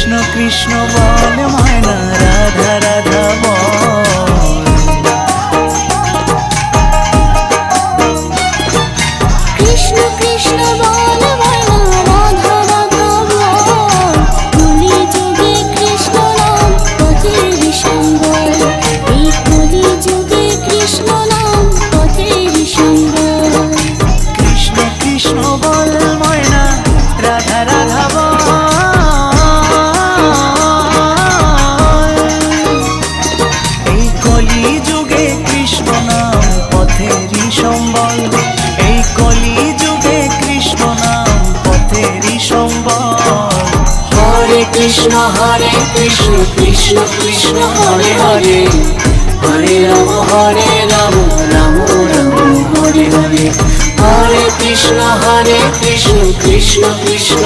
কৃষ্ণ কৃষ্ণ বল ময়না, রাধা রাধা বল। কৃষ্ণ কৃষ্ণ বল ময়না, রাধা রাধা বল। কলি যুগে কৃষ্ণ নাম পথের সম্বল, এই কলি যুগে কৃষ্ণ নাম পথের সম্বল। কৃষ্ণ কৃষ্ণ বল ময়না, রাধা রাধা বল। এই কলি যুগে কৃষ্ণ নাম পথেরই সম্বল, এই কলি যুগে কৃষ্ণ নাম পথেরই সম্বল। হরে কৃষ্ণ কৃষ্ণ কৃষ্ণ হরে হরে, হরে রাম রাম রাম হরে হরে। হরে কৃষ্ণ কৃষ্ণ কৃষ্ণ